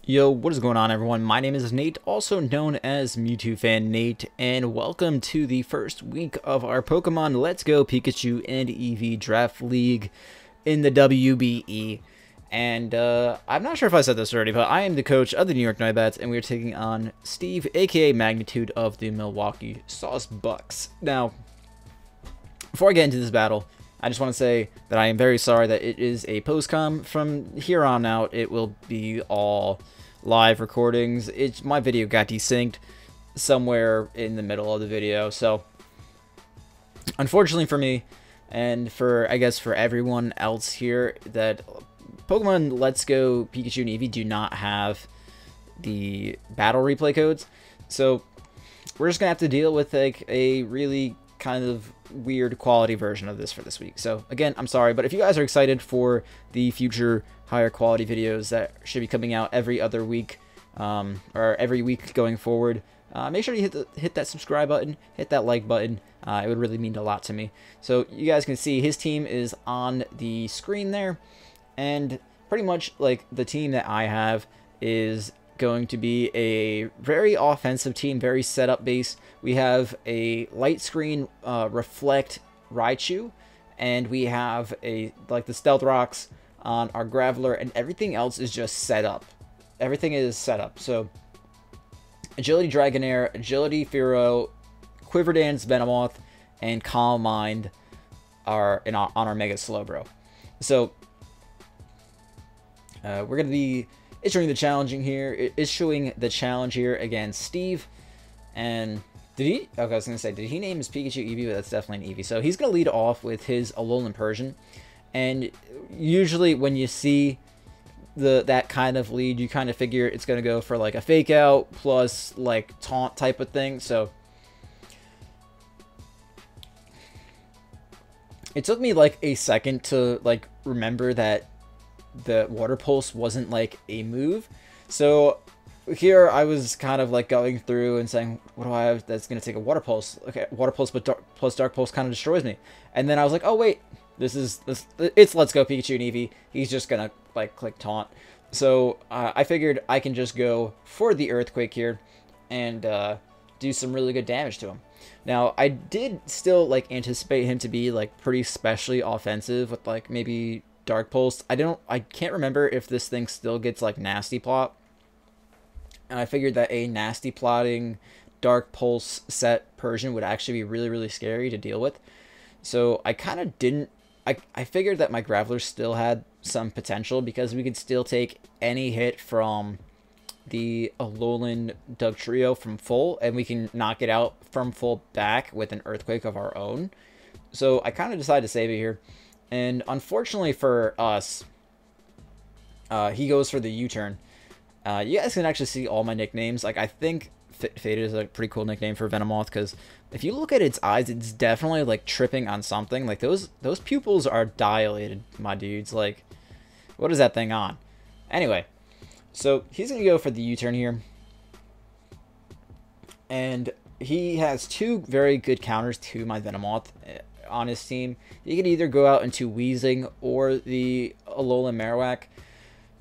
Yo, what is going on, everyone? My name is Nate, also known as Mewtwo Fan Nate, and welcome to the first week of our Pokemon Let's Go Pikachu and Eevee Draft League in the WBE. And I'm not sure if I said this already, but I am the coach of the New York Nightbats, and we are taking on Steve, aka Magnitude of the Milwaukee Sauce Bucks. Now, before I get into this battle, I just want to say that I am very sorry that it is a post-com. From here on out, it will be all live recordings. My video got desynced somewhere in the middle of the video, so unfortunately for me, and for, I guess, for everyone else here, that Pokemon Let's Go Pikachu and Eevee do not have the battle replay codes, so we're just gonna have to deal with like a really kind of weird quality version of this for this week. So again, I'm sorry, but if you guys are excited for the future higher quality videos that should be coming out every other week, or every week going forward, make sure you hit that subscribe button, hit that like button. It would really mean a lot to me. So you guys can see his team is on the screen there, and pretty much like the team that I have is going to be a very offensive team, very setup based. We have a light screen reflect Raichu, and we have like the Stealth Rocks on our Graveler, and everything else is just set up. Everything is set up. So Agility Dragonair, Agility Fearow, Quiver Dance Venomoth, and Calm Mind are on our Mega Slowbro. So we're going to be issuing the challenge here against Steve. And did he? Okay, I was gonna say, did he name his Pikachu Eevee? But that's definitely an Eevee. So he's gonna lead off with his Alolan Persian. And usually when you see that kind of lead, you kind of figure it's gonna go for like a fake out plus like taunt type of thing. So it took me like a second to like remember that the Water Pulse wasn't like a move. So here I was kind of like going through and saying, what do I have that's going to take a Water Pulse? Okay, Water Pulse plus Dark Pulse kind of destroys me. And then I was like, oh wait, it's Let's Go Pikachu and Eevee. He's just going to like click taunt. So I figured I can just go for the Earthquake here and do some really good damage to him. Now, I did still like anticipate him to be like pretty specially offensive with like maybe Dark Pulse. I can't remember if this thing still gets like Nasty Plot. And I figured that a Nasty Plotting Dark Pulse set Persian would actually be really, really scary to deal with. So I kind of didn't. I figured that my Graveler still had some potential because we could still take any hit from the Alolan Dugtrio from full, and we can knock it out from full back with an Earthquake of our own. So I kind of decided to save it here. And unfortunately for us, he goes for the U-turn. You guys can actually see all my nicknames. Like, I think Faded is a pretty cool nickname for Venomoth, because if you look at its eyes, it's definitely like tripping on something. Like those pupils are dilated, my dudes. Like, what is that thing on? Anyway, so he's gonna go for the U-turn here, and he has two very good counters to my Venomoth on his team. You can either go out into WEEZING or the Alolan Marowak.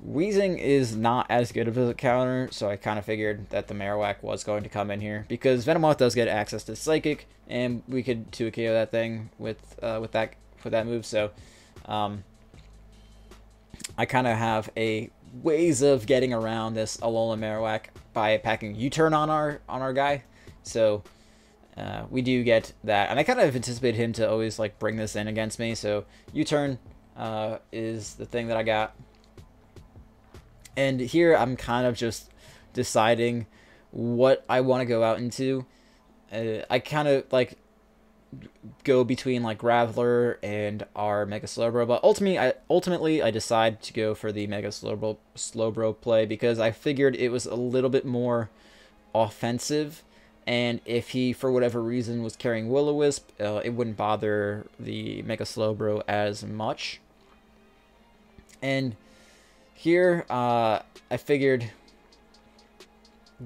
WEEZING is not as good of a counter, so I kind of figured that the Marowak was going to come in here because Venomoth does get access to Psychic, and we could 2KO that thing with that move. So I kind of have a ways of getting around this Alolan Marowak by packing U-turn on our guy. So we do get that, and I kind of anticipated him to always like bring this in against me. So U-turn is the thing that I got. And here I'm kind of just deciding what I want to go out into. I kind of like go between like Graveler and our Mega Slowbro, but ultimately I decide to go for the Mega Slowbro play because I figured it was a little bit more offensive, and if he for whatever reason was carrying Will-O-Wisp, it wouldn't bother the Mega Slowbro as much. And here, I figured,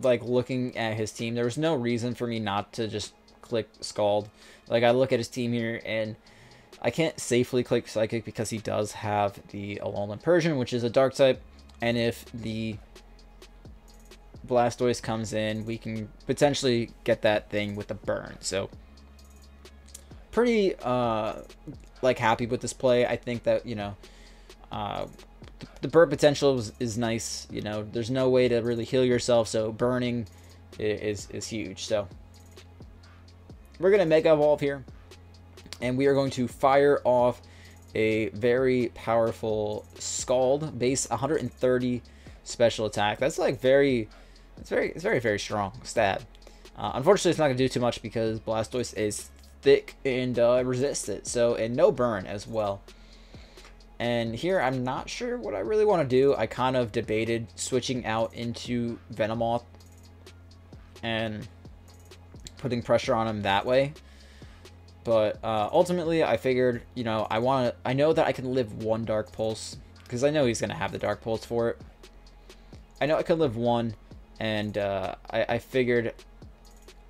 like, looking at his team, there was no reason for me not to just click Scald. Like, I look at his team here, and I can't safely click Psychic because he does have the Alolan Persian, which is a Dark type, and if the Blastoise comes in, we can potentially get that thing with a burn. So pretty like happy with this play. I think that, you know, the burn potential is nice. You know, there's no way to really heal yourself, so burning is huge. So we're gonna Mega Evolve here, and we are going to fire off a very powerful Scald, base 130 special attack. That's like very strong stat. Unfortunately, it's not gonna do too much because Blastoise is thick and resists it. So, and no burn as well. And here, I'm not sure what I really want to do. I kind of debated switching out into Venomoth and putting pressure on him that way. But ultimately, I figured, you know, I know that I can live one Dark Pulse, because I know he's going to have the Dark Pulse for it. I know I could live one, and I figured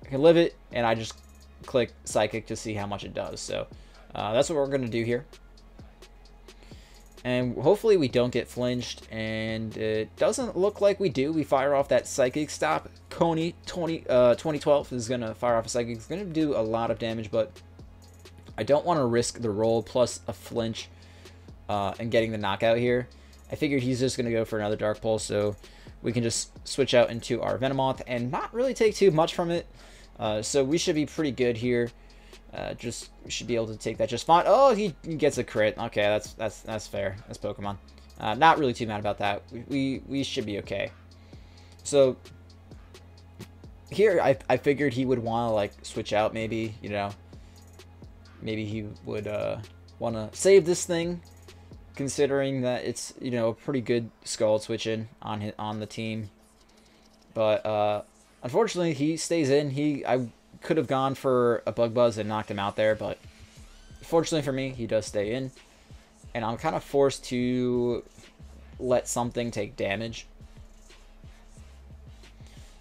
I can live it, and I just click Psychic to see how much it does. So that's what we're going to do here. And hopefully we don't get flinched, and it doesn't look like we do. We fire off that Psychic Stop. Coney 2012 is going to fire off a Psychic. It's going to do a lot of damage, but I don't want to risk the roll plus a flinch and getting the knockout here. I figured he's just going to go for another Dark Pulse, so we can just switch out into our Venomoth and not really take too much from it. So we should be pretty good here. Just should be able to take that just fine. Oh, he gets a crit. Okay, that's fair. That's Pokemon. Not really too mad about that. We should be okay. So here I figured he would want to like switch out, maybe, you know, maybe he would want to save this thing, considering that it's, you know, a pretty good Scald switch in on the team. But unfortunately, he stays in. I could have gone for a Bug Buzz and knocked him out there, but fortunately for me, he does stay in. And I'm kind of forced to let something take damage.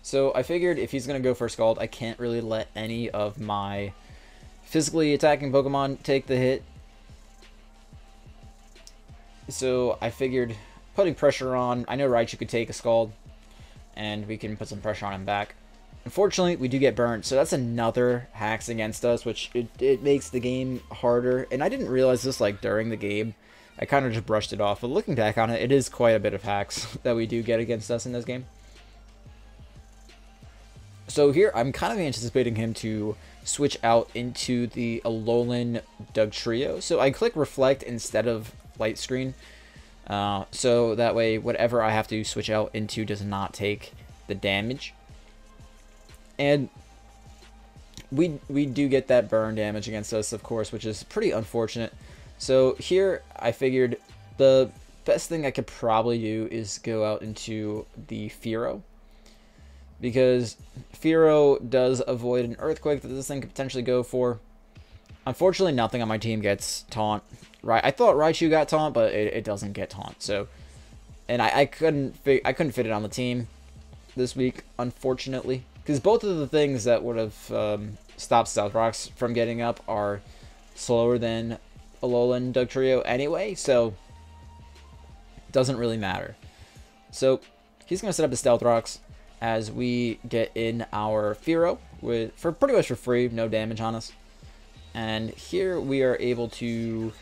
So I figured if he's going to go for Scald, I can't really let any of my physically attacking Pokemon take the hit. So I figured putting pressure on, I know Raichu could take a Scald, and we can put some pressure on him back. Unfortunately, we do get burnt, so that's another hacks against us, which it makes the game harder. And I didn't realize this like during the game. I kind of just brushed it off, but looking back on it, it is quite a bit of hacks that we do get against us in this game. So here, I'm kind of anticipating him to switch out into the Alolan Dugtrio. So I click Reflect instead of Light Screen, so that way whatever I have to switch out into does not take the damage. And we do get that burn damage against us, of course, which is pretty unfortunate. So here, I figured the best thing I could probably do is go out into the Fearow, because Fearow does avoid an Earthquake that this thing could potentially go for. Unfortunately, nothing on my team gets Taunt. Right, I thought Raichu got Taunt, but it doesn't get Taunt. So, and I couldn't fit it on the team this week, unfortunately. Because both of the things that would have stopped Stealth Rocks from getting up are slower than Alolan Dugtrio anyway, so it doesn't really matter. So he's going to set up the Stealth Rocks as we get in our Fearow for pretty much for free, no damage on us. And here we are able to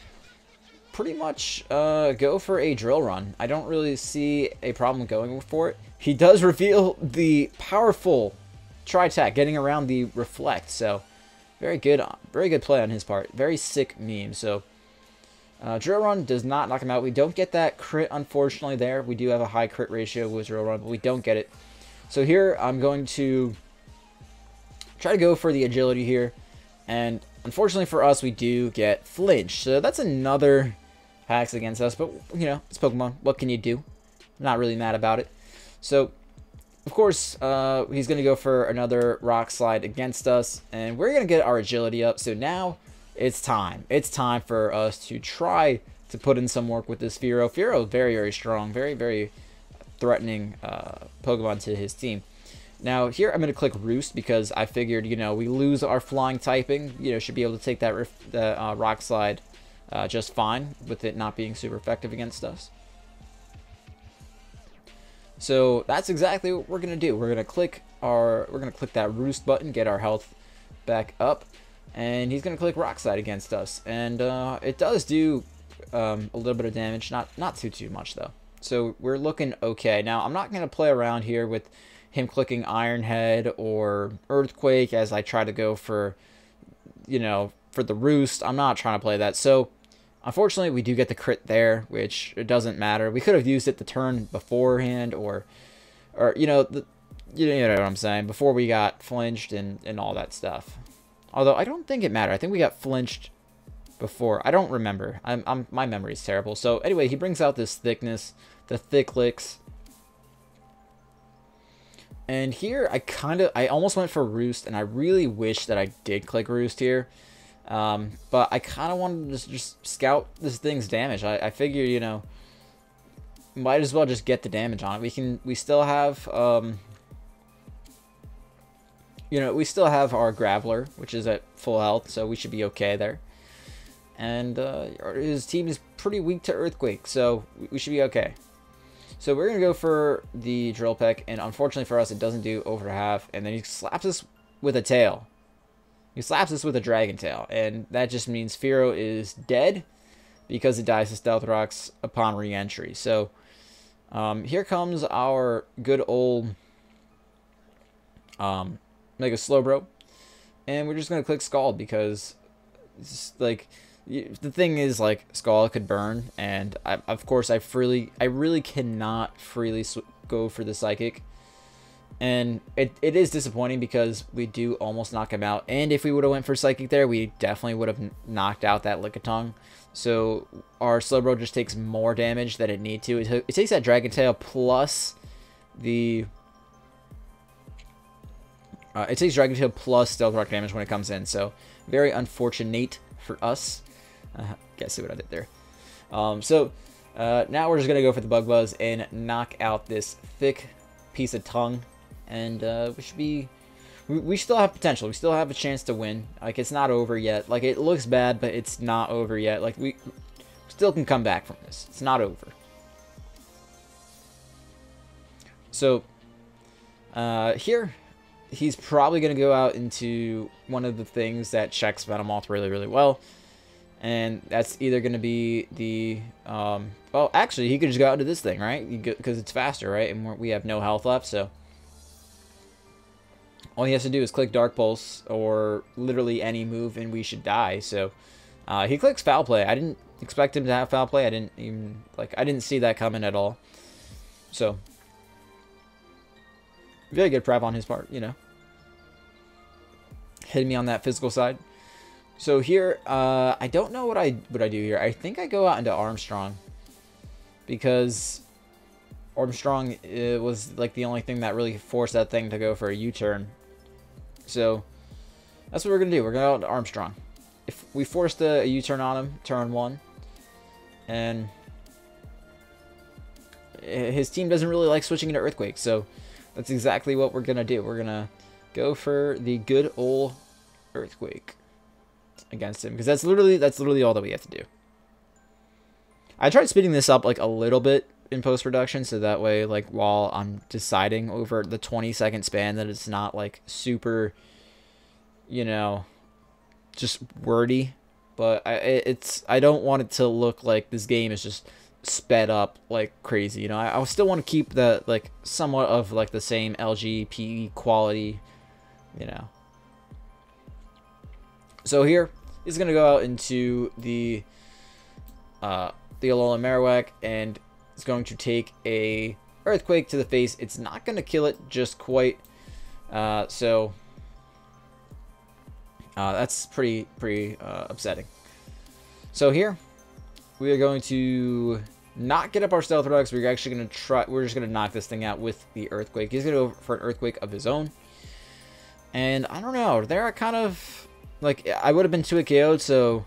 pretty much go for a Drill Run. I don't really see a problem going for it. He does reveal the powerful Tri-Attack, getting around the Reflect, so very good play on his part. Very sick meme. So Drill Run does not knock him out. We don't get that crit, unfortunately, there. We do have a high crit ratio with Drill Run, but we don't get it. So here, I'm going to try to go for the agility here, and unfortunately for us, we do get Flinch. So that's another hacks against us, but, you know, it's Pokemon. What can you do? Not really mad about it. So of course, he's going to go for another Rock Slide against us, and we're going to get our agility up. So now it's time. It's time for us to try to put in some work with this Fearow. Fearow, very strong, very threatening Pokemon to his team. Now, here I'm going to click Roost because I figured, you know, we lose our flying typing. You know, should be able to take that Rock Slide just fine with it not being super effective against us. So that's exactly what we're gonna do. We're gonna click that roost button, get our health back up, and he's gonna click rock slide against us, and it does do a little bit of damage, not too much though. So we're looking okay. Now I'm not gonna play around here with him clicking Iron Head or Earthquake as I try to go for, you know, for the roost. I'm not trying to play that. So unfortunately, we do get the crit there, which it doesn't matter. We could have used it the turn beforehand, or you know, you know what I'm saying, before we got flinched and all that stuff. Although I don't think it mattered. I think we got flinched before. I don't remember. My memory is terrible. So anyway, he brings out this thickness, the thick licks. And here I almost went for roost, and I really wish that I did click roost here. But I kind of wanted to just scout this thing's damage. I figured, you know, might as well just get the damage on it. We still have, you know, we still have our Graveler, which is at full health, so we should be okay there. And his team is pretty weak to Earthquake, so we should be okay. So we're going to go for the Drill Peck, and unfortunately for us, it doesn't do over half, and then he slaps us with a tail. He slaps us with a Dragon Tail, and that just means Fearow is dead because it dies to Stealth Rocks upon re-entry. So here comes our good old Mega Slowbro, and we're just going to click Scald because it's like, the thing is, like, Scald could burn, and of course I really cannot freely go for the Psychic. And it is disappointing because we do almost knock him out. And if we would have went for Psychic there, we definitely would have knocked out that Lickitung. So our Slowbro just takes more damage than it need to. It takes that Dragon Tail plus the... it takes Dragon Tail plus Stealth Rock damage when it comes in. So very unfortunate for us. Guess see what I did there. Now we're just going to go for the Bug Buzz and knock out this thick piece of tongue. And we should be... We still have potential. We still have a chance to win. Like, it's not over yet. Like, it looks bad, but it's not over yet. Like, we still can come back from this. It's not over. So, here, he's probably going to go out into one of the things that checks Venomoth really, really well. And that's either going to be the... well, actually, he could just go out into this thing, right? Because it's faster, right? And we have no health left, so... all he has to do is click Dark Pulse, or literally any move, and we should die. So, he clicks Foul Play. I didn't expect him to have Foul Play. I didn't see that coming at all. So, very good prep on his part, you know. Hitting me on that physical side. So here, I don't know what I do here. I think I go out into Armstrong, because Armstrong was like the only thing that really forced that thing to go for a U-turn. So that's what we're gonna do. We're gonna go out to Armstrong. If we forced a U-turn on him, turn 1, and his team doesn't really like switching into Earthquake, so that's exactly what we're gonna do. We're gonna go for the good old Earthquake against him, because that's literally all that we have to do. I tried speeding this up like a little bit in post-production, so that way, like, while I'm deciding over the 20-second span, that it's not like super, you know, just wordy. But I don't want it to look like this game is just sped up like crazy, you know. I still want to keep the, like, somewhat of like the same LGPE quality, you know. So here he's gonna go out into the Alolan Marowak, and it's going to take a Earthquake to the face. It's not going to kill it just quite. So that's pretty upsetting. So here we are going to not get up our Stealth Rocks. We're actually going to try. We're just going to knock this thing out with the Earthquake. He's going to go for an Earthquake of his own. And I don't know. There are kind of like, I would have been 2-hit KO'd, so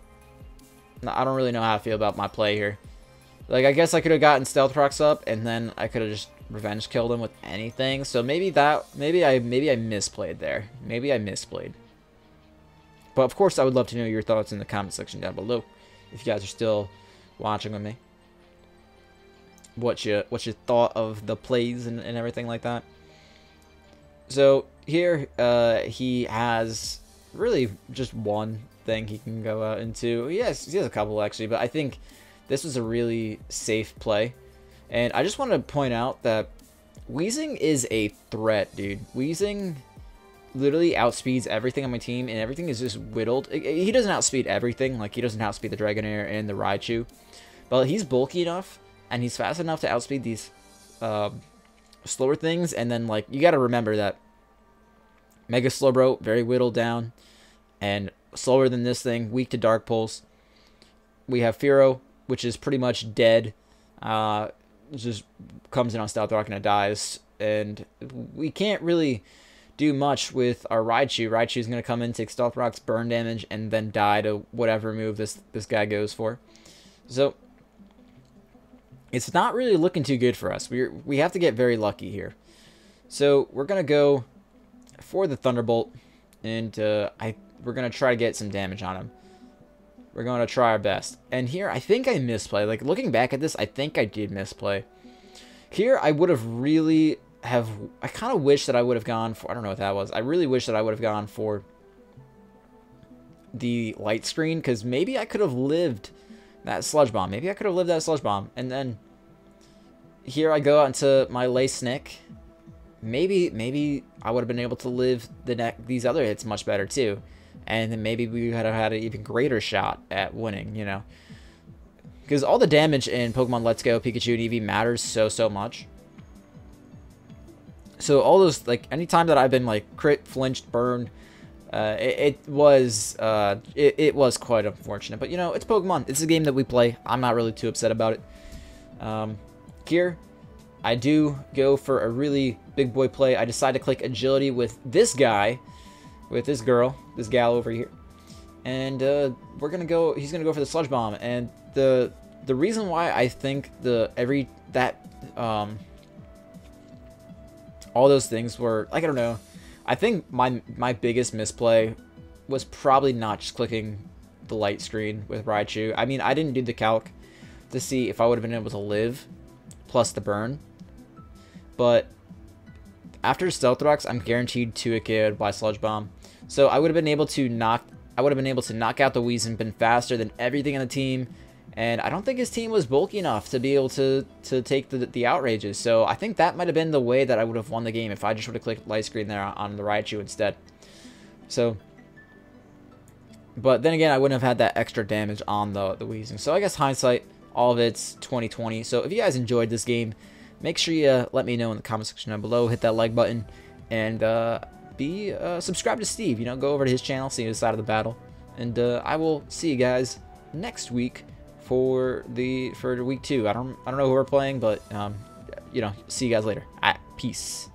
I don't really know how I feel about my play here. Like, I guess I could have gotten Stealth Rocks up, and then I could have just revenge killed him with anything. So maybe I misplayed there. Maybe I misplayed. But of course, I would love to know your thoughts in the comment section down below, if you guys are still watching with me. what you thought of the plays and everything like that. So here he has really just one thing he can go out into. He has a couple actually, but I think this was a really safe play. And I just want to point out that WEEZING is a threat, dude. WEEZING literally outspeeds everything on my team, and everything is just whittled. He doesn't outspeed everything, like he doesn't outspeed the Dragonair and the Raichu, but he's bulky enough and he's fast enough to outspeed these slower things. And then, like, you got to remember that Mega Slowbro, very whittled down and slower than this thing, weak to Dark Pulse. We have Fearow, which is pretty much dead. Just comes in on Stealth Rock and it dies, and we can't really do much with our Raichu. Raichu's going to come in, take Stealth Rock's burn damage, and then die to whatever move this guy goes for. So it's not really looking too good for us. We have to get very lucky here. So we're going to go for the Thunderbolt, and we're going to try to get some damage on him. We're going to try our best. And here, I think I misplay. Like, looking back at this, I think I did misplay. Here, I would have really have... I kind of wish that I would have gone for... I don't know what that was. I really wish that I would have gone for the light screen, because maybe I could have lived that Sludge Bomb. Maybe I could have lived that Sludge Bomb. And then here I go out into my Lay Snick. Maybe I would have been able to live these other hits much better, too. And then maybe we would have had an even greater shot at winning, you know. Because all the damage in Pokemon Let's Go, Pikachu, and Eevee matters so much. So all those, like, anytime that I've been, like, crit, flinched, burned, it was quite unfortunate. But, you know, it's Pokemon. It's a game that we play. I'm not really too upset about it. Here, I do go for a really big boy play. I decide to click Agility with this guy, with this girl, this gal over here. And we're gonna go. He's gonna go for the Sludge Bomb. And the reason why I think all those things were, like, I don't know. I think my biggest misplay was probably not just clicking the light screen with Raichu. I mean, I didn't do the calc to see if I would have been able to live plus the burn. But after Stealth Rocks, I'm guaranteed to KO'd by Sludge Bomb. So I would have been able to knock out the WEEZING, been faster than everything on the team, and I don't think his team was bulky enough to be able to take the outrages. So I think that might have been the way that I would have won the game if I just would have clicked light screen there on the Raichu instead. So, but then again, I wouldn't have had that extra damage on the WEEZING. So I guess hindsight, all of it's 2020. So if you guys enjoyed this game, make sure you let me know in the comment section down below. Hit that like button, and subscribe to Steve. You know, go over to his channel, see his side of the battle, and I will see you guys next week for week 2. I don't know who we're playing, but you know, see you guys later. All right, peace.